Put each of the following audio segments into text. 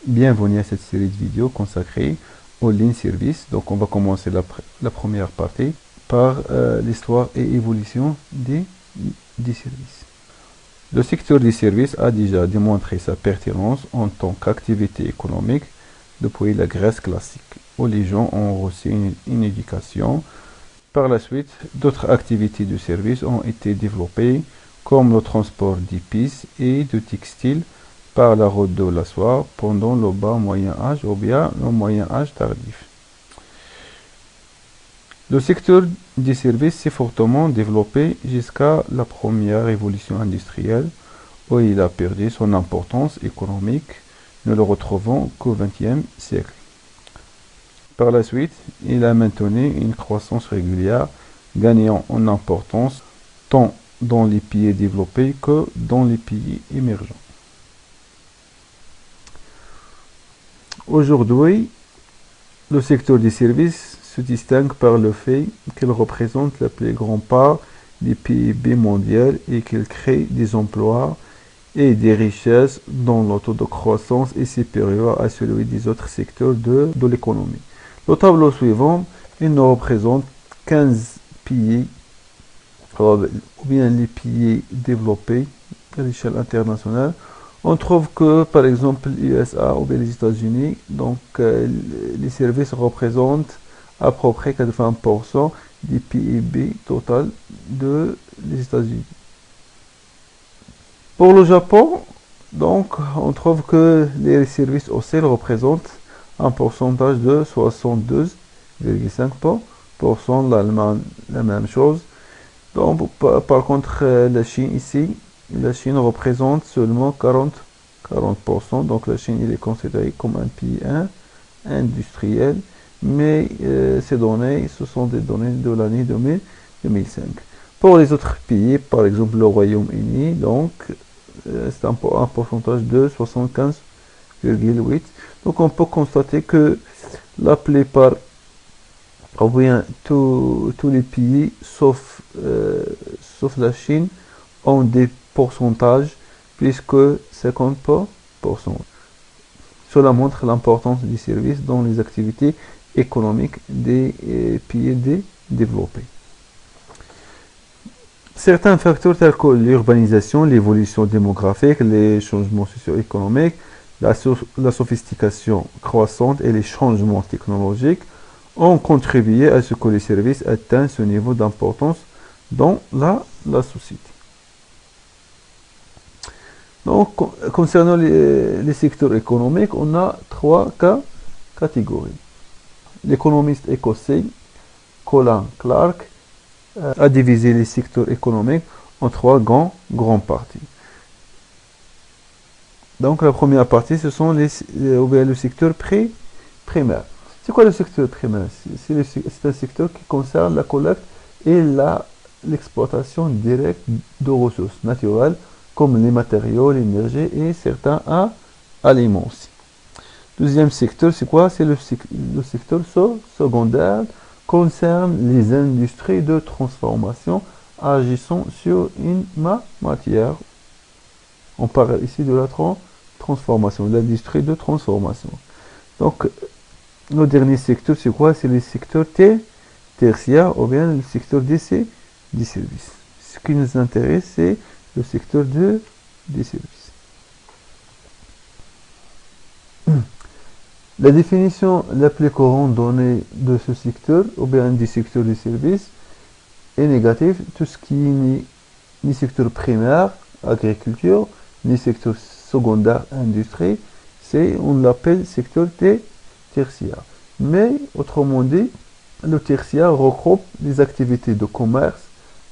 Bienvenue à cette série de vidéos consacrée aux lignes services. Donc on va commencer la première partie par l'histoire et évolution des services. Le secteur des services a déjà démontré sa pertinence en tant qu'activité économique depuis la Grèce classique, où les gens ont reçu une éducation. Par la suite, d'autres activités de service ont été développées, comme le transport d'épices et de textiles par la route de la soie pendant le bas Moyen Âge ou bien le Moyen Âge tardif. Le secteur des services s'est fortement développé jusqu'à la première révolution industrielle, où il a perdu son importance économique. Nous le retrouvons qu'au XXe siècle. Par la suite, il a maintenu une croissance régulière, gagnant en importance tant dans les pays développés que dans les pays émergents. Aujourd'hui, le secteur des services se distingue par le fait qu'il représente la plus grande part du PIB mondial et qu'il crée des emplois et des richesses dont le taux de croissance est supérieur à celui des autres secteurs de l'économie. Le tableau suivant, il nous représente 15 pays, ou bien les pays développés à l'échelle internationale. On trouve que, par exemple, les USA ou bien les États-Unis, donc les services représentent à peu près 80% du PIB total des États-Unis. Pour le Japon, donc, on trouve que les services aussi représentent un pourcentage de 72,5%. L'Allemagne, la même chose. Donc, par contre, la Chine ici, la Chine représente seulement 40%. Donc, la Chine, il est considéré comme un pays industriel. Mais ces données, ce sont des données de l'année 2005. Pour les autres pays, par exemple le Royaume-Uni, donc, c'est un pourcentage de 75,8%. Donc on peut constater que la plupart, ou bien tous les pays, sauf la Chine, ont des pourcentages plus que 50%. Cela montre l'importance des services dans les activités économiques des pays développés. Certains facteurs tels que l'urbanisation, l'évolution démographique, les changements socio-économiques, la sophistication croissante et les changements technologiques ont contribué à ce que les services atteignent ce niveau d'importance dans la société. Donc, concernant les secteurs économiques, on a trois catégories. L'économiste écossais Colin Clark a divisé les secteurs économiques en trois grands parties. Donc la première partie, ce sont le secteur primaire. C'est quoi le secteur primaire? C'est un secteur qui concerne la collecte et l'exploitation directe de ressources naturelles comme les matériaux, l'énergie et certains aliments aussi. Deuxième secteur, c'est quoi? C'est le secteur secondaire, concerne les industries de transformation agissant sur une matière. On parle ici de la transformation, de l'industrie de transformation. Donc, le dernier secteur, c'est quoi? C'est le secteur tertiaire ou bien le secteur des services. Ce qui nous intéresse, c'est le secteur des services. La définition la plus courante donnée de ce secteur, ou bien du secteur des services, est négative. Tout ce qui n'est ni secteur primaire, agriculture, ni secteur secondaire, industrie, on l'appelle secteur tertiaire. Mais, autrement dit, le tertiaire regroupe les activités de commerce,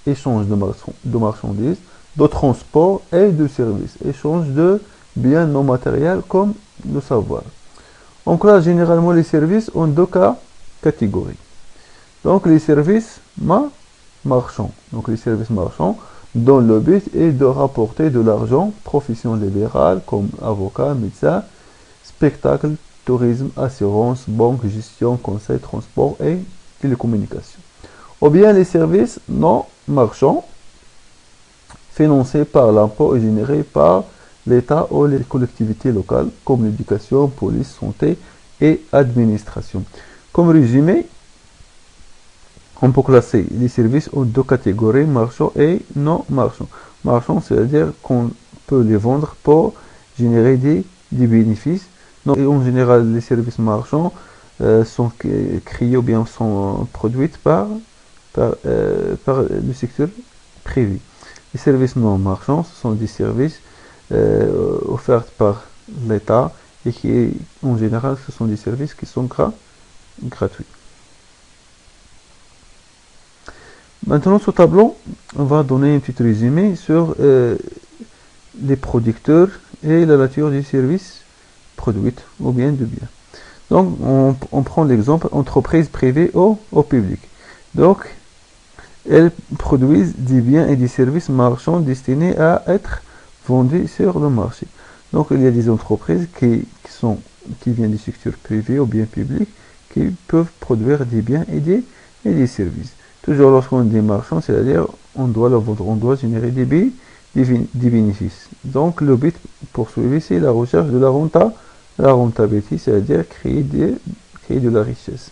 échange de marchandises, de transport et de services, échange de biens non matériels comme le savoir. On classe généralement les services en deux catégories. Donc les services marchands. Donc les services marchands dont le but est de rapporter de l'argent, profession libérale comme avocat, médecin, spectacle, tourisme, assurance, banque, gestion, conseil, transport et télécommunications. Ou bien les services non marchands financés par l'impôt et générés par l'État ou les collectivités locales, comme l'éducation, police, santé et administration. Comme résumé, on peut classer les services en deux catégories, marchands et non marchands. Marchands, c'est-à-dire qu'on peut les vendre pour générer des bénéfices. Donc, et en général, les services marchands sont créés ou bien sont produits par le secteur privé. Les services non marchands, ce sont des services offerts par l'État et qui, en général, ce sont des services qui sont gratuits. Maintenant, ce tableau, on va donner un petit résumé sur les producteurs et la nature du service produit ou bien du bien. Donc, on prend l'exemple entreprise privée au public. Donc, elles produisent des biens et des services marchands destinés à être vendus sur le marché. Donc, il y a des entreprises qui viennent du secteur privé ou bien public qui peuvent produire des biens et des services. Toujours lorsqu'on dit marchand, c'est-à-dire on doit le vendre, on doit générer des bénéfices. Donc, le but poursuivi, c'est la recherche de la rentabilité, c'est-à-dire créer de la richesse.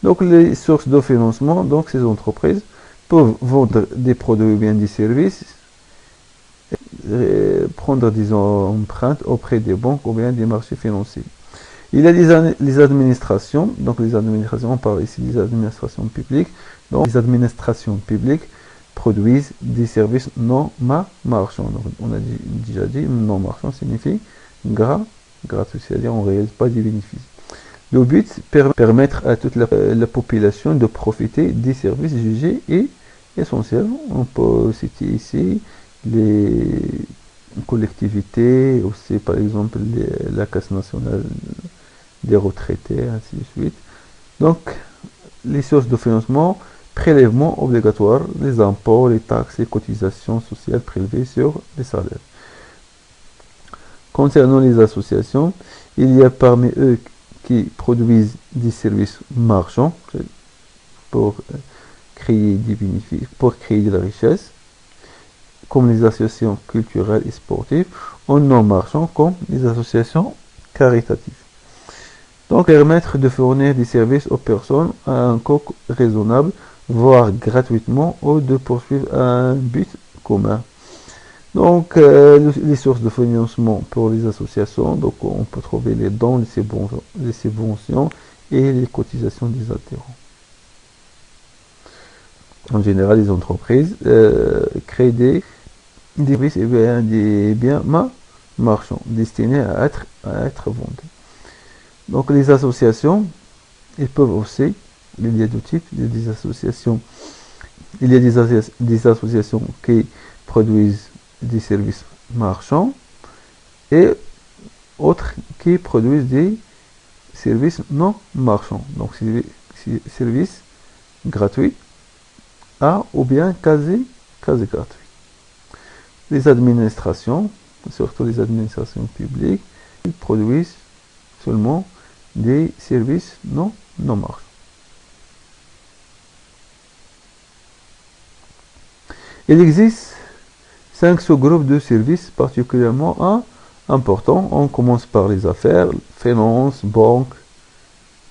Donc, les sources de financement, donc ces entreprises peuvent vendre des produits ou bien des services, prendre des emprunts auprès des banques ou bien des marchés financiers. Il y a les administrations, donc les administrations, on parle ici des administrations publiques. Donc, les administrations publiques produisent des services non marchands. Donc, on a déjà dit, non marchand signifie gratuit, c'est-à-dire on ne réalise pas des bénéfices. Le but, permettre à toute la population de profiter des services jugés et essentiels. On peut citer ici les collectivités, aussi par exemple la Caisse nationale des retraités, ainsi de suite. Donc, les sources de financement, prélèvements obligatoires, les impôts, les taxes et cotisations sociales prélevées sur les salaires. Concernant les associations, il y a parmi eux qui produisent des services marchands pour créer des bénéfices, pour créer de la richesse, comme les associations culturelles et sportives, ou non marchands comme les associations caritatives. Donc, permettre de fournir des services aux personnes à un coût raisonnable, voire gratuitement, ou de poursuivre un but commun. Donc, les sources de financement pour les associations, donc on peut trouver les dons, les subventions et les cotisations des adhérents. En général, les entreprises créent des services et des biens marchands destinés à être vendus. Donc, les associations, ils peuvent aussi, il y a deux types, il y a des associations, il y a des associations qui produisent des services marchands et autres qui produisent des services non marchands. Donc, services gratuits ou bien quasi gratuits. Les administrations, surtout les administrations publiques, ils produisent seulement des services non marchands. Il existe 5 sous-groupes de services particulièrement importants. On commence par les affaires, finances, banques,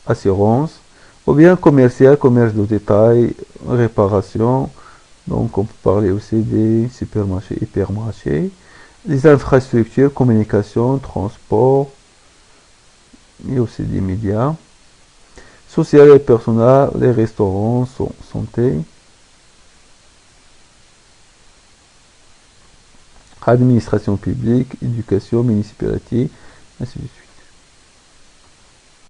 assurances, ou bien commercial, commerce de détail, réparation. Donc on peut parler aussi des supermarchés, hypermarchés, les infrastructures, communication, transport, et aussi des médias. Social et personnel, les restaurants, santé. Administration publique, éducation, municipalité, ainsi de suite.